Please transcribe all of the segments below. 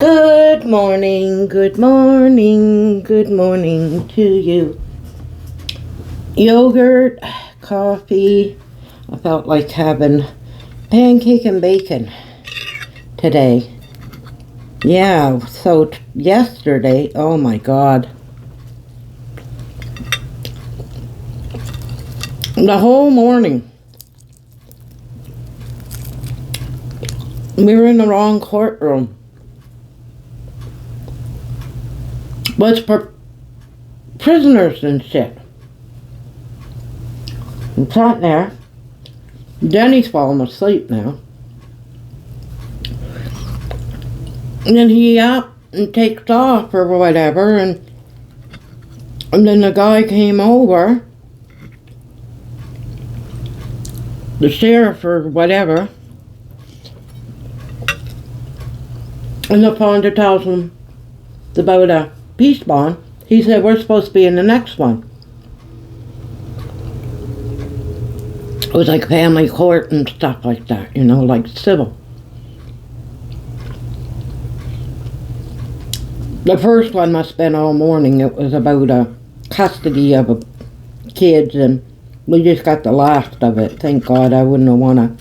Good morning, good morning, good morning to you. Yogurt, coffee. I felt like having pancake and bacon today. Yeah, so yesterday, oh my God. The whole morning, we were in the wrong courtroom. Was for prisoners and shit. I'm sat there. Denny's falling asleep now. And then he up and takes off or whatever, and then the guy came over, the sheriff or whatever, and the father tells him about a peace bond. He said, we're supposed to be in the next one. It was like family court and stuff like that, you know, like civil. The first one must have been all morning. It was about custody of kids, and we just got the last of it. Thank God. I wouldn't want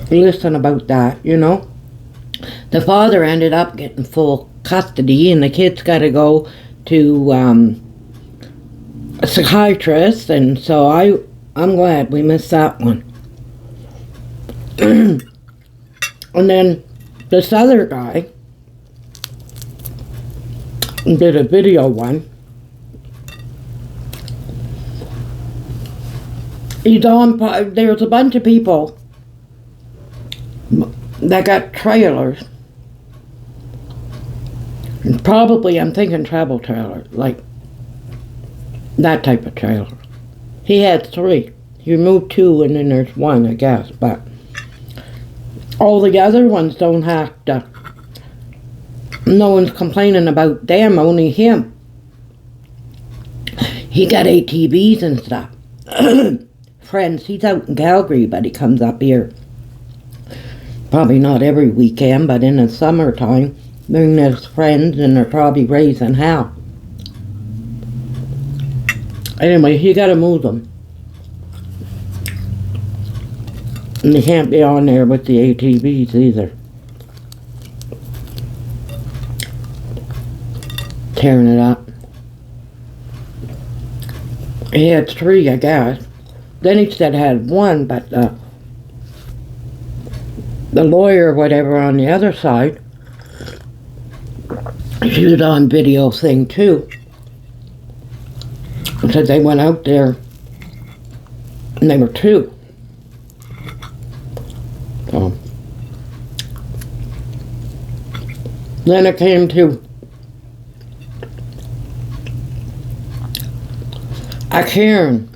to listen about that, you know. The father ended up getting full custody, and the kids got to go to a psychiatrist, and so I'm glad we missed that one. And then this other guy did a video one. He's on. There's a bunch of people that got trailers. And probably, I'm thinking travel trailer, like that type of trailer. He had 3. He removed 2, and then there's 1, I guess. But all the other ones don't have to. No one's complaining about them, only him. He got ATVs and stuff. Friends, he's out in Calgary, but he comes up here. Probably not every weekend, but in the summertime, bring his friends, and they're probably raising hell. Anyway, you gotta move them. And they can't be on there with the ATVs either. Tearing it up. He had 3, I guess. Then he said had 1, but the lawyer or whatever on the other side, she was on video thing too. Said they went out there and they were 2. So then it came to a Karen.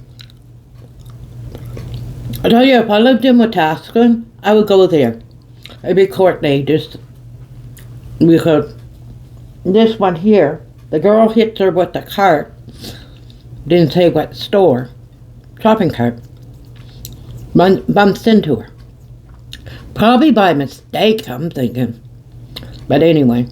I tell you, if I lived in Wetaskiwin, I would go there. It'd be court day, just because this one here, the girl hits her with the cart. Didn't say what store. Shopping cart. Bumps into her. Probably by mistake, I'm thinking. But anyway.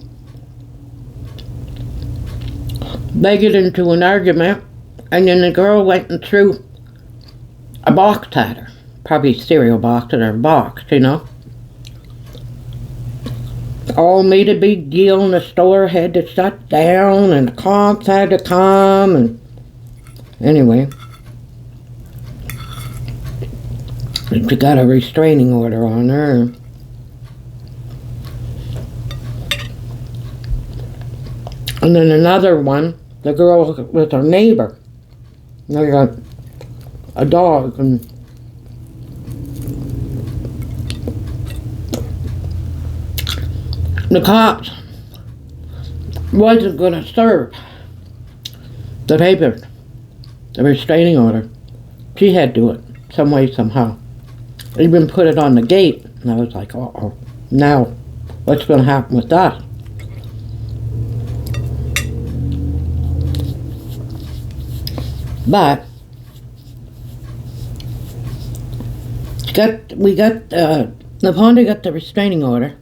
They get into an argument, and then the girl went and threw a box at her. Probably a cereal box or a box, you know. All made a big deal, and the store had to shut down, and the cops had to come, and anyway, she got a restraining order on her. And then another one, the girl with her neighbor. They got a dog, and the cops wasn't going to serve the paper, the restraining order. She had to do it some way, somehow. Even put it on the gate. And I was like, uh-oh. Now, what's going to happen with that? But we got the Honda got the restraining order,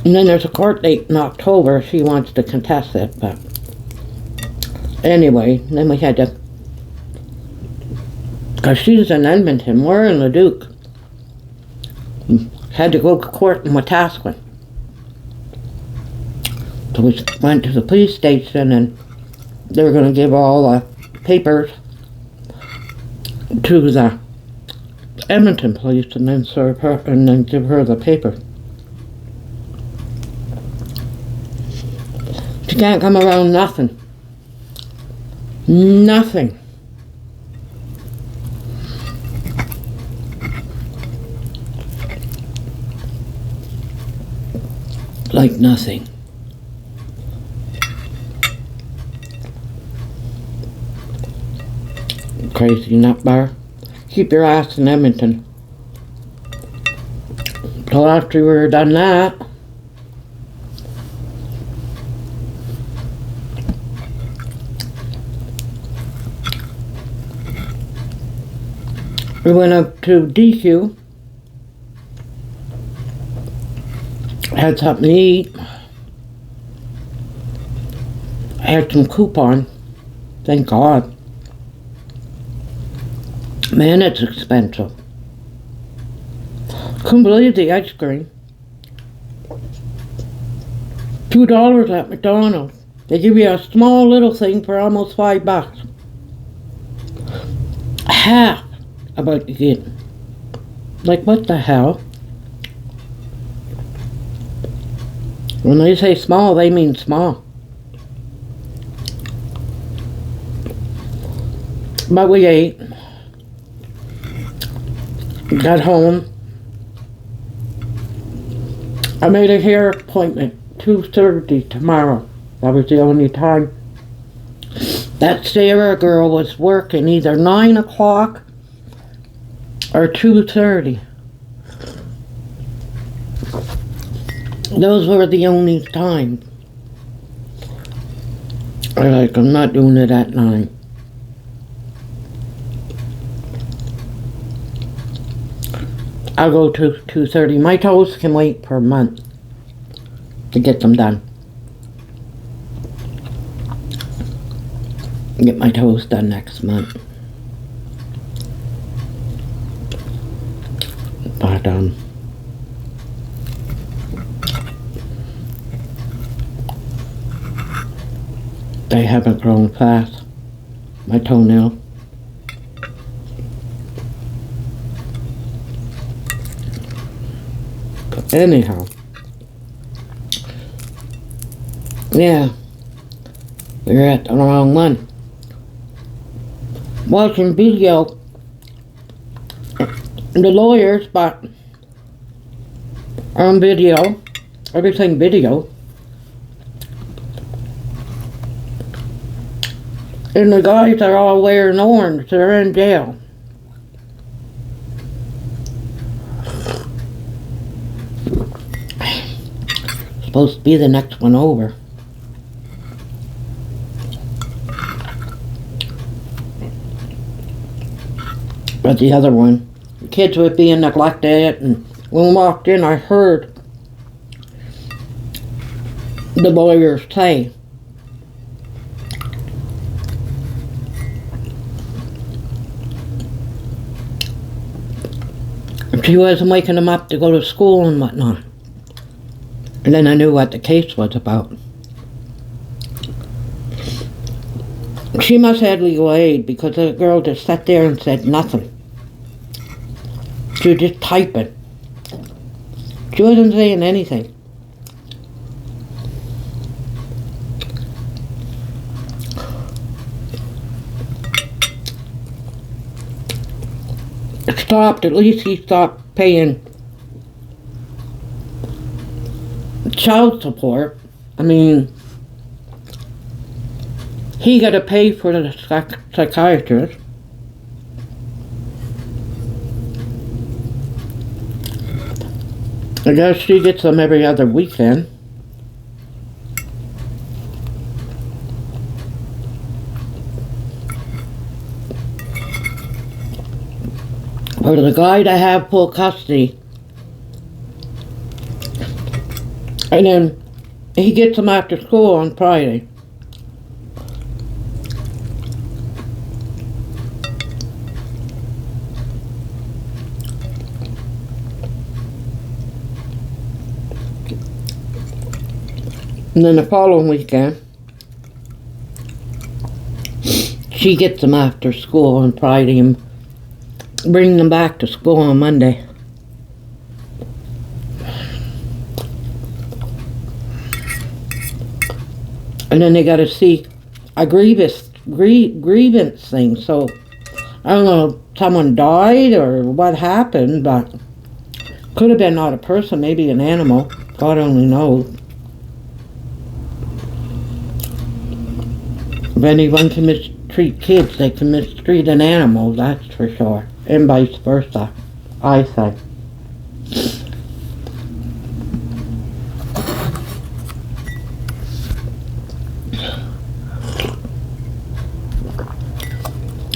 And then there's a court date in October. She wants to contest it, but anyway, then we had to, because she's in Edmonton, we're in Leduc. Had to go to court in Wetaskiwin. So we went to the police station, and they were going to give all the papers to the Edmonton police, and then serve her, and then give her the paper. She can't come around nothing. Nothing. Like nothing. Crazy nut bar. Keep your ass in Edmonton. So after we were done that, we went up to DQ, had something to eat, had some coupon, thank God. Man, it's expensive. Couldn't believe the ice cream. $2 at McDonald's. They give you a small little thing for almost $5. Half of what you get. Like, what the hell? When they say small, they mean small. But we ate. Got home. I made a hair appointment, 2:30 tomorrow. That was the only time. That Sarah girl was working either 9 o'clock or 2:30. Those were the only times. I'm not doing it at 9. I'll go to 2:30. My toes can wait for a month to get them done. Get my toes done next month. But they haven't grown fast. My toenail. Anyhow, yeah, we're at the wrong one. Watching video, the lawyers, but on video, everything video, and the guys are all wearing orange. They're in jail. Supposed to be the next one over. But the other one, the kids were being neglected, and when we walked in, I heard the lawyers say, she wasn't waking them up to go to school and whatnot. And then I knew what the case was about. She must have had legal aid, because the girl just sat there and said nothing. She was just typing. She wasn't saying anything. It stopped. At least he stopped paying child support. I mean, he got to pay for the psychiatrist. I guess she gets them every other weekend. For the guy to have full custody, And then he gets them after school on Friday. And then the following weekend, she gets them after school on Friday and brings them back to school on Monday. And then they got to see a grievance thing. So I don't know if someone died or what happened, but could have been not a person, maybe an animal. God only knows. If anyone can mistreat kids, they can mistreat an animal, that's for sure. And vice versa, I say.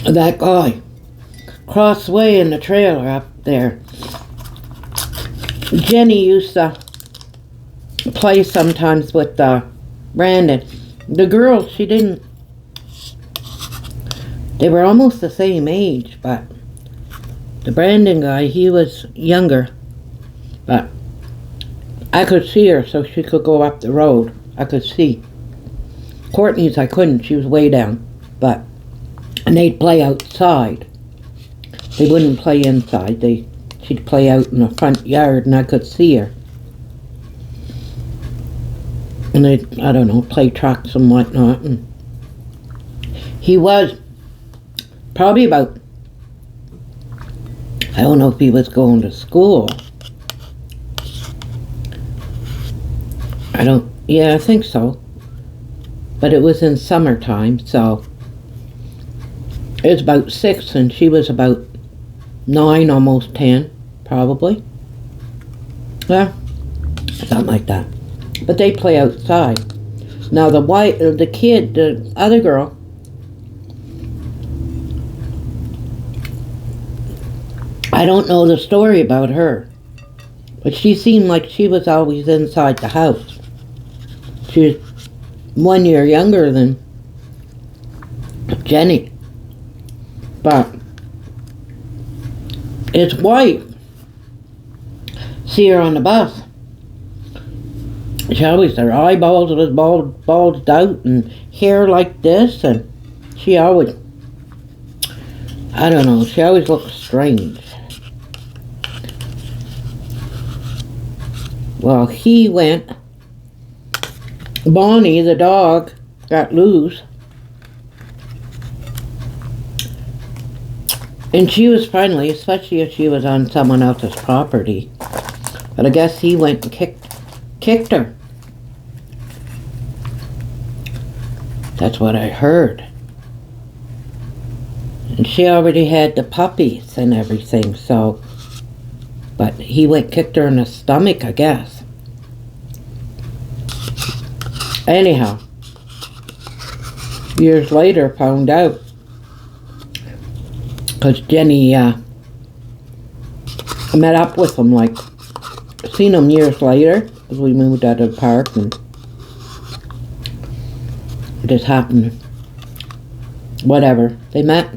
That guy crossed way in the trailer up there. Jenny used to play sometimes with Brandon. The girl, she didn't. They were almost the same age, but the Brandon guy, he was younger. But I could see her, so she could go up the road. I could see. Courtney's, I couldn't. She was way down. And they'd play outside. They wouldn't play inside. She'd play out in the front yard, and I could see her. And they'd, I don't know, play trucks and whatnot. And he was probably about, I don't know if he was going to school. I think so. But it was in summertime, so it was about 6 and she was about 9, almost 10, probably. Yeah, something like that. But they play outside. Now the other girl, I don't know the story about her, but she seemed like she was always inside the house. She was 1 year younger than Jenny. But his wife, see her on the bus. She always, her eyeballs was bulged out and hair like this, and she always, I don't know, she always looked strange. Well, he went, Bonnie, the dog, got loose. And she was friendly, especially if she was on someone else's property. But I guess he went and kicked her. That's what I heard. And she already had the puppies and everything, so. But he kicked her in the stomach, I guess. Anyhow, years later, found out. Because Jenny met up with him, seen him years later, as we moved out of the park, and it just happened. Whatever. They met.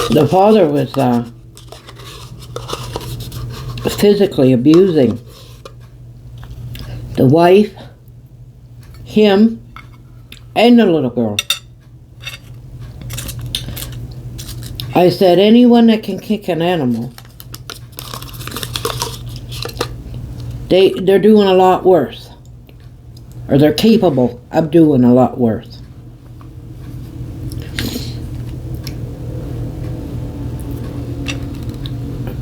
The father was physically abusing the wife, him, and the little girl. I said, anyone that can kick an animal, they're doing a lot worse. Or they're capable of doing a lot worse.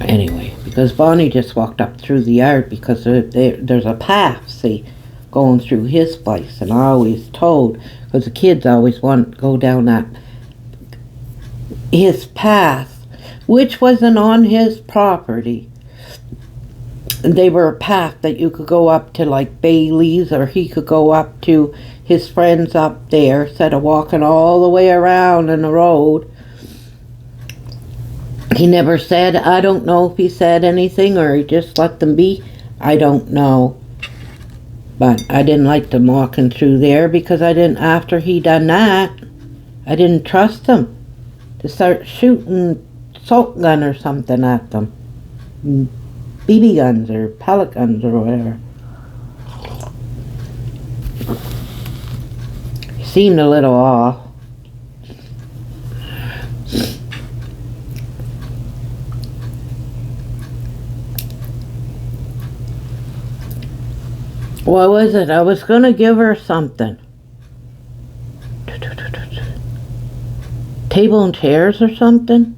Anyway, because Bonnie just walked up through the yard because there's a path, see, going through his place. And I always told, because the kids always want to go down his path, which wasn't on his property. They were a path that you could go up to Bailey's, or he could go up to his friends up there instead of walking all the way around in the road. He never said, I don't know if he said anything or he just let them be, I don't know. But I didn't like them walking through there because I didn't, after he done that, I didn't trust him to start shooting salt gun or something at them. BB guns or pellet guns or whatever. He seemed a little off. What was it? I was going to give her something. Table and chairs or something?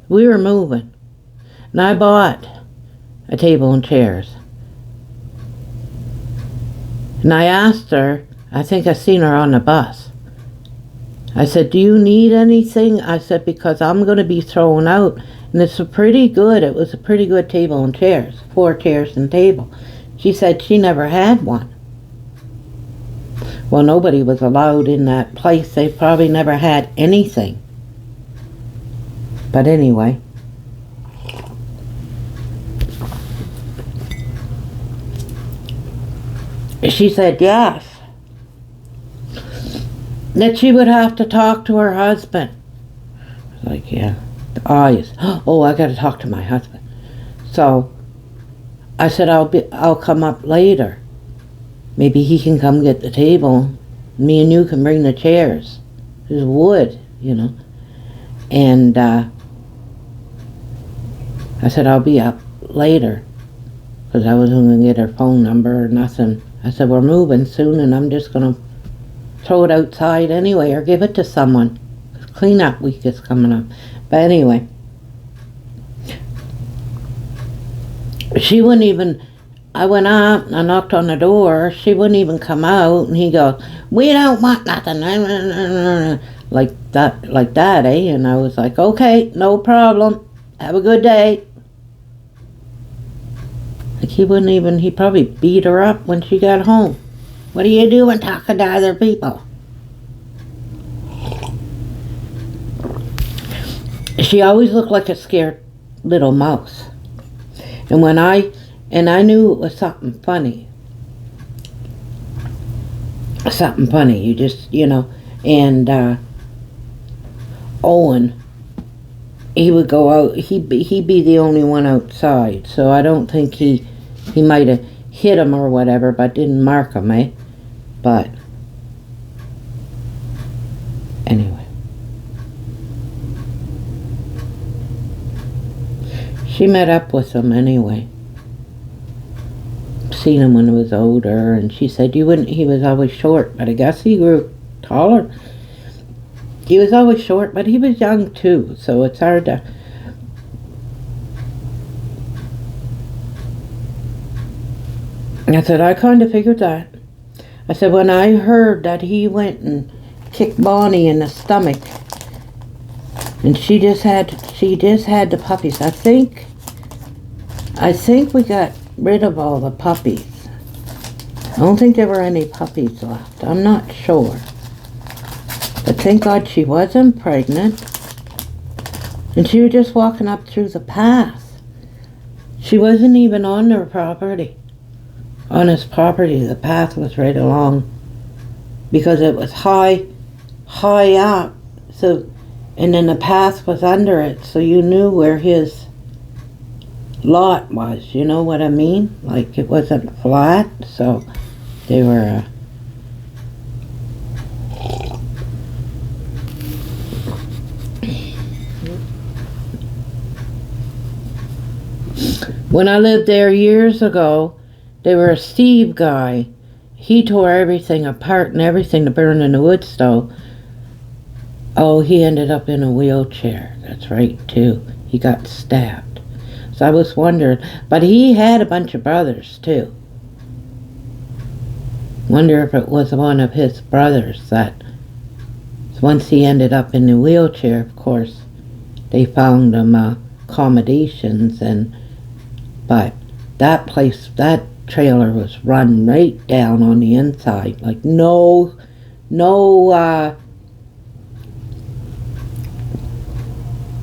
We were moving. And I bought a table and chairs. And I asked her, I think I seen her on the bus. I said, do you need anything? I said, because I'm going to be throwing out. And it's a pretty good, it was a pretty good table and chairs. 4 chairs and table. She said she never had one. Well, nobody was allowed in that place. They probably never had anything. But anyway. She said yes. That she would have to talk to her husband. I was like, yeah. The eyes. Oh, I got to talk to my husband. So I said, I'll come up later. Maybe he can come get the table. Me and you can bring the chairs. There's wood, you know. And I said, I'll be up later. Because I wasn't going to get her phone number or nothing. I said, we're moving soon and I'm just going to throw it outside anyway or give it to someone. Cleanup week is coming up. But anyway. She wouldn't even, I went out and I knocked on the door. She wouldn't even come out. And he goes, we don't want nothing. Like that, eh? And I was like, okay, no problem. Have a good day. Like he wouldn't even, he probably beat her up when she got home. What are you doing talking to other people? She always looked like a scared little mouse. And I knew it was something funny. Something funny, you just, you know. And Owen, he would go out, he'd be the only one outside. So I don't think he might have hit him or whatever, but didn't mark him, eh? But anyway. She met up with him anyway. Seen him when he was older, and she said you wouldn't. He was always short, but I guess he grew taller. He was always short, but he was young too, so it's hard to. I said I kind of figured that. I said when I heard that he went and kicked Bonnie in the stomach. And she just had the puppies. I think we got rid of all the puppies. I don't think there were any puppies left. I'm not sure. But thank God she wasn't pregnant. And she was just walking up through the path. She wasn't even on their property. On his property, the path was right along. Because it was high up. So. And then the path was under it, so you knew where his lot was, you know what I mean? Like it wasn't flat, so they were when I lived there years ago, they were a Steve guy. He tore everything apart and everything to burn in the wood stove. Oh, he ended up in a wheelchair. That's right, too. He got stabbed. So I was wondering. But he had a bunch of brothers, too. Wonder if it was one of his brothers that... Once he ended up in the wheelchair, of course, they found him accommodations. But that place, that trailer was run right down on the inside. Like, no...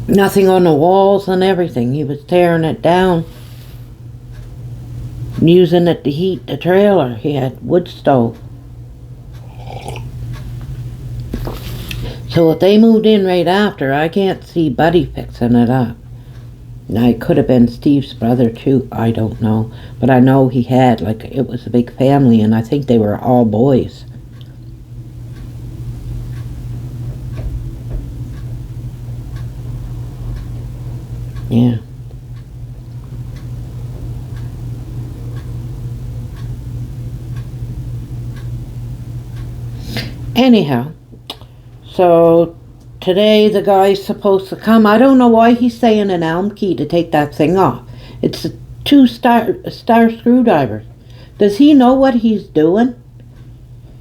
Nothing on the walls and everything. He was tearing it down. using it to heat the trailer. He had wood stove. So if they moved in right after, I can't see Buddy fixing it up. Now, it could have been Steve's brother too, I don't know. But I know he had, like, it was a big family, and I think they were all boys. Yeah. Anyhow, so today the guy's supposed to come. I don't know why he's saying an Allen key to take that thing off. It's a star screwdriver. Does he know what he's doing?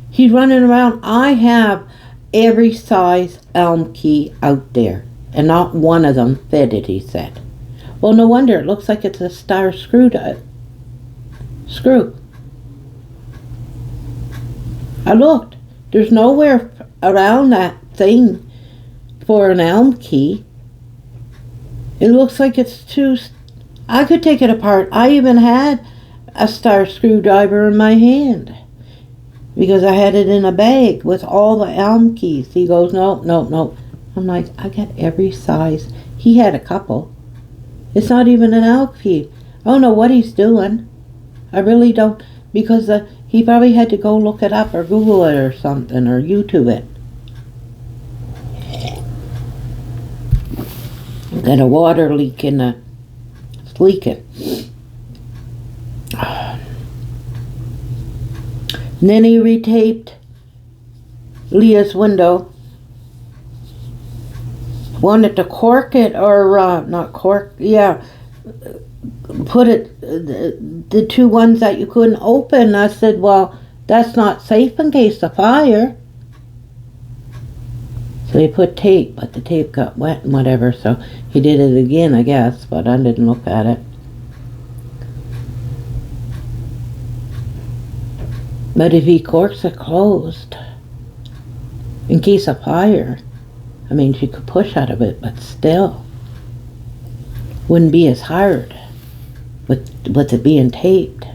He's running around. I have every size Allen key out there, and not one of them fitted, he said. Well, no wonder. It looks like it's a star screwdriver. Screw. I looked. There's nowhere around that thing for an Allen key. It looks like it's too... I could take it apart. I even had a star screwdriver in my hand because I had it in a bag with all the Allen keys. He goes, no, no, no. I'm like, I got every size. He had a couple. It's not even an Allen key. I don't know what he's doing. I really don't, because he probably had to go look it up or Google it or something or YouTube it. Got a water leak in the... It's leaking. And then he retaped Leah's window. Wanted to cork it or, not cork, yeah. Put it, the two ones that you couldn't open. I said, well, that's not safe in case of fire. So he put tape, but the tape got wet and whatever, so he did it again, I guess, but I didn't look at it. But if he corks it closed, in case of fire, I mean, she could push out of it, but still, wouldn't be as hard with it being taped.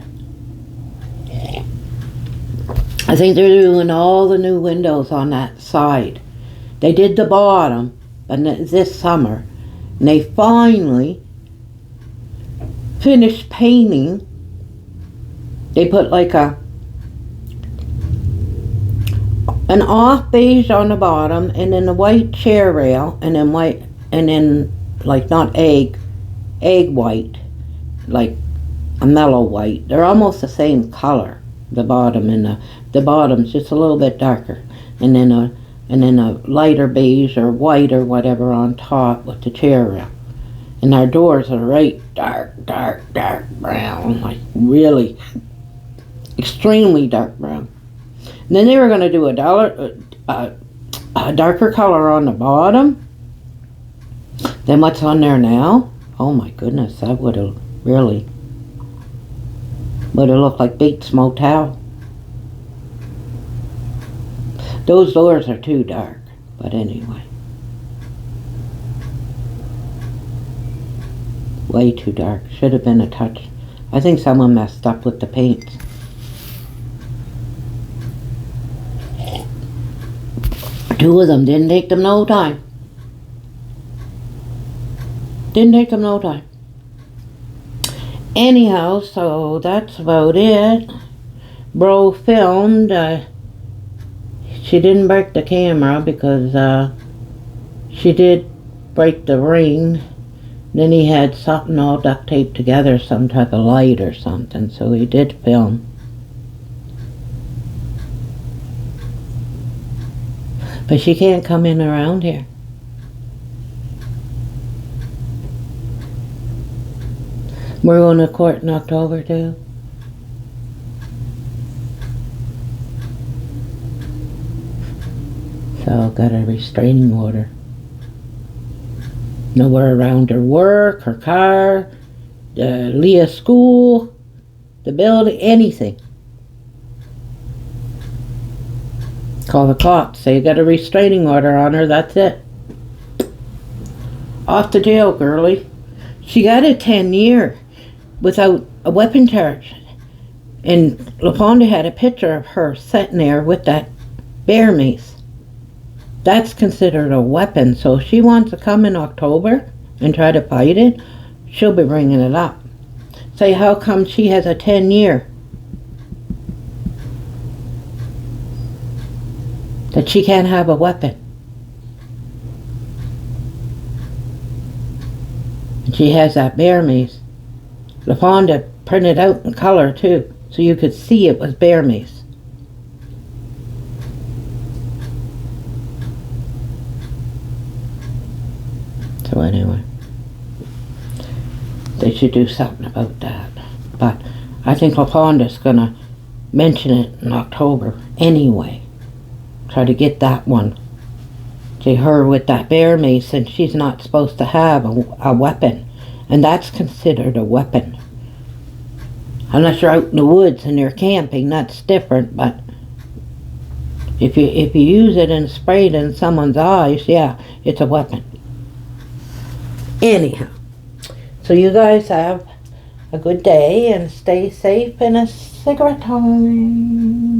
I think they're doing all the new windows on that side. They did the bottom, but this summer, and they finally finished painting. They put like an off beige on the bottom, and then the white chair rail, and then white, and then like not egg white, like a mellow white. They're almost the same color, the bottom and the bottom's just a little bit darker, and then a lighter beige or white or whatever on top with the chair rail. And our doors are right dark brown, like really extremely dark brown. And then they were going to do a darker color on the bottom than what's on there now. Oh my goodness, that would have looked like Bates Motel. Those doors are too dark, but anyway. Way too dark. Should have been a touch. I think someone messed up with the paints. Two of them. Didn't take them no time. Didn't take them no time. Anyhow, so that's about it. Bro filmed. She didn't break the camera because she did break the ring. Then he had something all duct taped together, some type of light or something, so he did film. But she can't come in around here. We're going to court in October too. So got a restraining order. Nowhere around her work, her car, Leah's school, the building, anything. Call the cops. Say you got a restraining order on her, that's it. Off to jail, girlie. She got a 10-year without a weapon charge. And LaFonda had a picture of her sitting there with that bear mace. That's considered a weapon, so if she wants to come in October and try to fight it, she'll be bringing it up. Say, how come she has a 10-year? That she can't have a weapon. And she has that bear mace. LaFonda printed out in color too, so you could see it was bear mace. So anyway, they should do something about that. But I think LaFonda's gonna mention it in October anyway. Try to get that one. See her with that bear mace, and she's not supposed to have a weapon. And that's considered a weapon. Unless you're out in the woods and you're camping, that's different, but if you use it and spray it in someone's eyes, yeah, it's a weapon. Anyhow, so you guys have a good day and stay safe and a cigarette time.